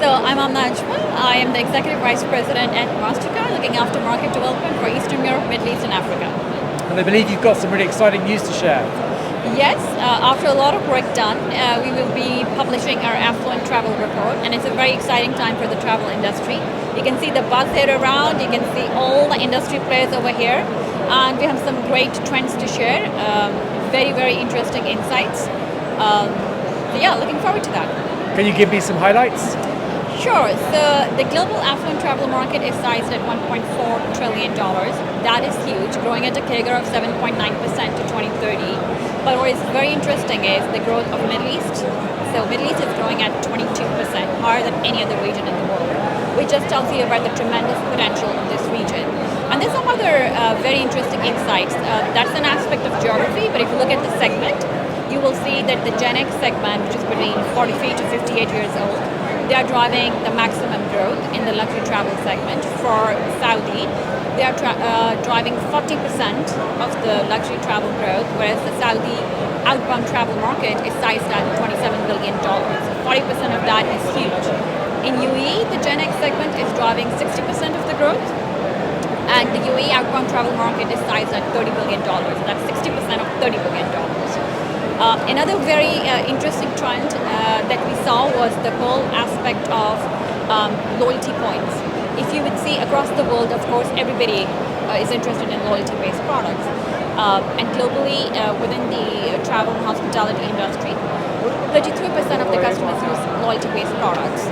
So I'm Amnah Ajmal. I am the Executive Vice President at Mastercard, looking after market development for Eastern Europe, Middle East, and Africa. And I believe you've got some really exciting news to share. Yes, after a lot of work done, we will be publishing our affluent travel report, and it's a very exciting time for the travel industry. You can see the buzz here around, you can see all the industry players over here, and we have some great trends to share, very, very interesting insights. Looking forward to that. Can you give me some highlights? Sure. So the global affluent travel market is sized at $1.4 trillion. That is huge, growing at a CAGR of 7.9% to 2030. But what is very interesting is the growth of Middle East. So Middle East is growing at 22%, higher than any other region in the world, which just tells you about the tremendous potential of this region. And there's some other very interesting insights. That's an aspect of geography, but if you look at the segment, you will see that the Gen X segment, which is between 43 to 58 years old, they are driving the maximum growth in the luxury travel segment. For Saudi, they are driving 40% of the luxury travel growth, whereas the Saudi outbound travel market is sized at $27 billion. So 40% of that is huge. In UAE, the Gen X segment is driving 60% of the growth, and the UAE outbound travel market is sized at $30 billion. That's 60% of $30 billion. Another very interesting trend that we saw was the whole aspect of loyalty points. If you would see across the world, of course, everybody is interested in loyalty-based products. And globally, within the travel and hospitality industry, 33% of the customers use loyalty-based products.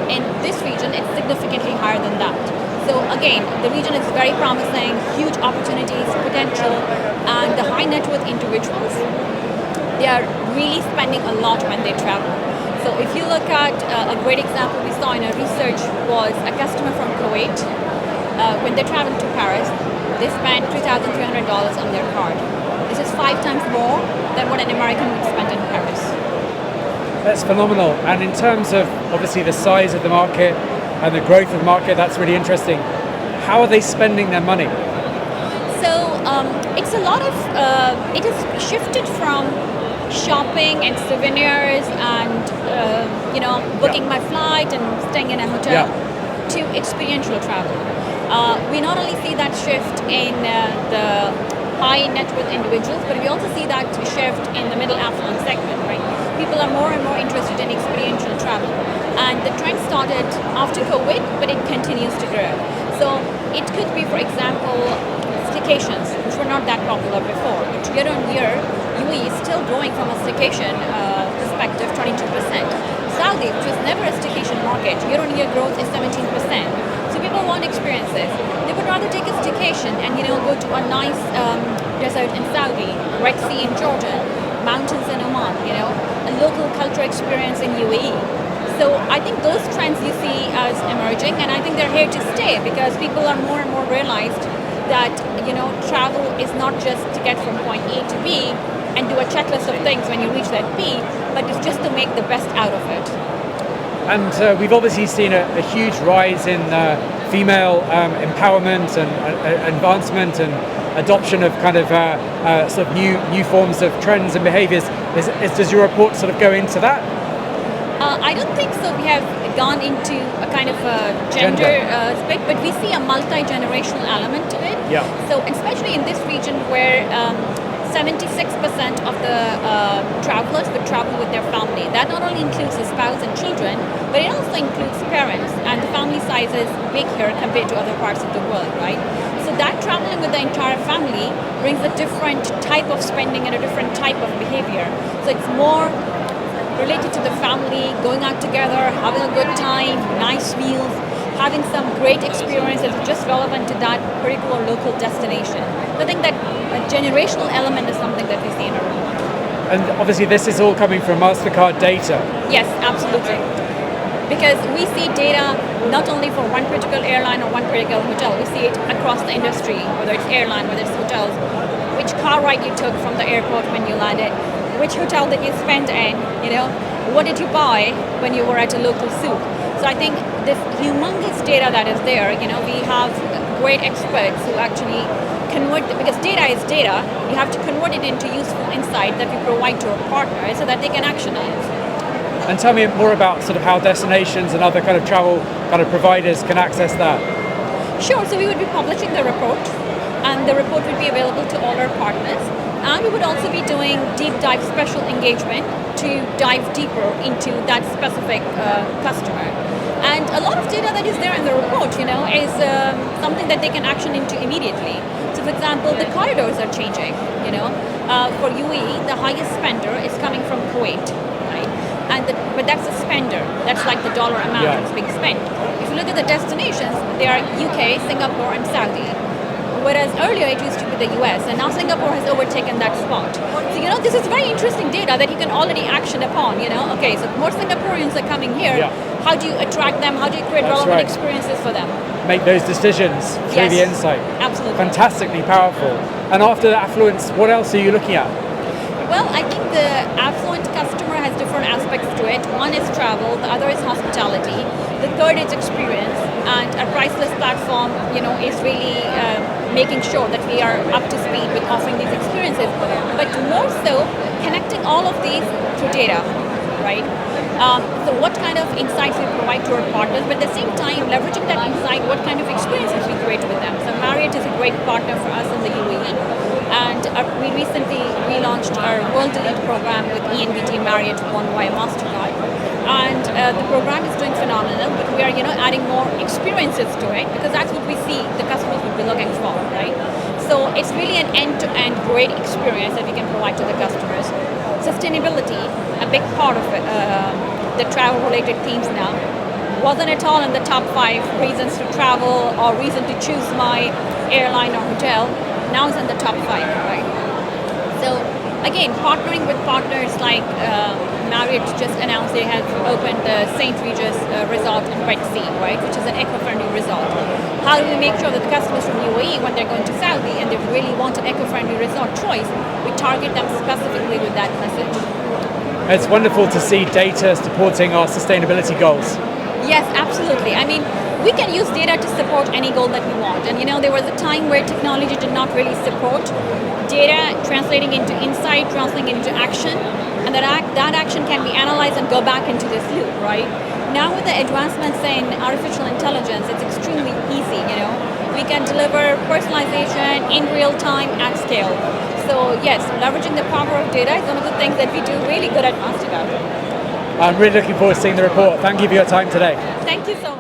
In this region, it's significantly higher than that. So again, the region is very promising, huge opportunities, potential, and the high net worth individuals, they are really spending a lot when they travel. So if you look at a great example we saw in our research was a customer from Kuwait. When they traveled to Paris, they spent $3,300 on their card. This is 5 times more than what an American would spend in Paris. That's phenomenal. And in terms of obviously the size of the market and the growth of the market, that's really interesting. How are they spending their money? So it's a lot of, it has shifted from shopping and souvenirs and, booking my flight and staying in a hotel to experiential travel. We not only see that shift in the high net worth individuals, but we also see that shift in the middle affluent segment, right? People are more and more interested in experiential travel. And the trend started after COVID, but it continues to grow. So it could be, for example, staycations, which were not that popular before. But year on year, UAE is still growing from a staycation perspective, 22%. Saudi, which was never a staycation market, year on year growth is 17%. So people want experiences. They would rather take a staycation and go to a nice desert in Saudi, Red Sea in Jordan, mountains in Oman, a local cultural experience in UAE. So I think those trends you see as emerging, and I think they're here to stay because people are more and more realized that travel is not just to get from point A to B and do a checklist of things when you reach that B, but it's just to make the best out of it. And we've obviously seen a huge rise in female empowerment and advancement and adoption of kind of sort of new forms of trends and behaviours. Does your report sort of go into that? I don't think so. We have gone into a kind of a gender split, but we see a multi-generational element to it. Yeah. So especially in this region where 76% of the travelers would travel with their family. That not only includes the spouse and children, but it also includes parents. And the family size is big here compared to other parts of the world, right? So that traveling with the entire family brings a different type of spending and a different type of behavior. So it's more related to the family, going out together, having a good time, nice meals, having some great experiences just relevant to that particular local destination. So I think that a generational element is something that we see in our report. And obviously this is all coming from Mastercard data. Yes, absolutely. Because we see data not only for one particular airline or one particular hotel, we see it across the industry, whether it's airline, whether it's hotels, which car ride you took from the airport when you landed, which hotel did you spend in, what did you buy when you were at a local souk. So I think this humongous data that is there, we have great experts who actually convert, because data is data, you have to convert it into useful insight that we provide to our partners so that they can action on it. And tell me more about sort of how destinations and other kind of travel kind of providers can access that. Sure, so we would be publishing the report, and the report would be available to all our partners. And we would also be doing deep dive special engagement to dive deeper into that specific customer. And a lot of data that is there in the report, is something that they can action into immediately. So, for example, the corridors are changing. For UAE, the highest spender is coming from Kuwait, right? But that's a spender. That's like the dollar amount that's being spent. If you look at the destinations, they are UK, Singapore, and Saudi. Whereas earlier it used to be the US, and now Singapore has overtaken that spot. So, this is very interesting data that you can already action upon, Okay, so more Singaporeans are coming here. Yeah. How do you attract them? How do you create relevant experiences for them? Make those decisions through the insight. Absolutely. Fantastically powerful. And after the affluence, what else are you looking at? Well, I think the affluent customer has different aspects to it. One is travel, the other is hospitality, the third is experience, and a priceless platform, is really making sure that we are up to speed with offering these experiences. But more so, connecting all of these through data, right? So what kind of insights we provide to our partners, but at the same time, leveraging that insight, what kind of experiences we create with them. So Marriott is a great partner for us in the UAE. And we recently relaunched our World Elite program with ENBT Marriott One via Mastercard. And the program is doing phenomenal, but we are adding more experiences to it because that's what we see the customers would be looking for, right? So it's really an end-to-end great experience that we can provide to the customers. Sustainability, a big part of it, the travel-related themes now, wasn't at all in the top 5 reasons to travel or reason to choose my airline or hotel. Now it's in the top 5, right? So again, partnering with partners like Marriott just announced they have opened the St. Regis resort in Red Sea, right, which is an eco-friendly resort. How do we make sure that the customers from UAE, when they're going to Saudi and they really want an eco-friendly resort choice, we target them specifically with that message? It's wonderful to see data supporting our sustainability goals. Yes, absolutely. I mean, we can use data to support any goal that we want. And there was a time where technology did not really support data translating into insight, translating into action, and that action can be analyzed and go back into this loop, right? Now with the advancements in artificial intelligence, it's extremely easy, We can deliver personalization in real time at scale. So yes, leveraging the power of data is one of the things that we do really good at Mastercard. I'm really looking forward to seeing the report. Thank you for your time today. Thank you so much.